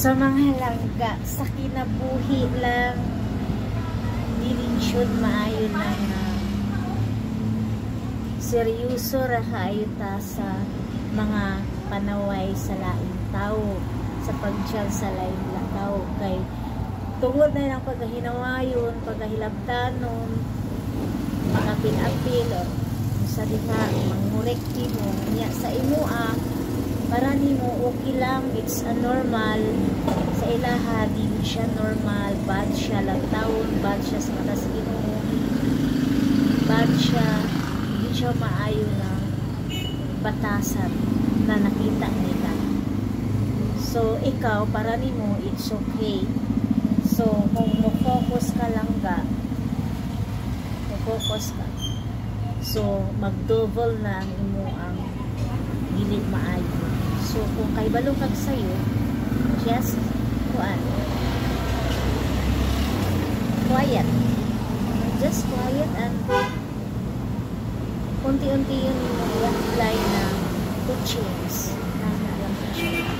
Sa mga langga, sa kinabuhi lang, dilinsyon maayon lang na seryoso ra kaayo ta sa mga panaway sa laing tao, sa pagtiyag sa laing tao, kay tungod na lang pagkahinawayon, pagkahilabtanon, makapil-apil o sa diha mangurekti mo niya sa imo para nimo okay lang, it's a normal sa ilaha, di siya normal, bad siya lagtawon, bad siya sa mata sa Ginoo, bad siya, di siya maayo na batasan na nakita nila. So ikaw para nimo it's okay. So kung mo-focus ka lang mo-focus ka, so mag-double na ang imo ang dili maayo. So kung kay balo kag sayo, just quiet, just quiet and unti-unti yun yung apply na to change na lang siya.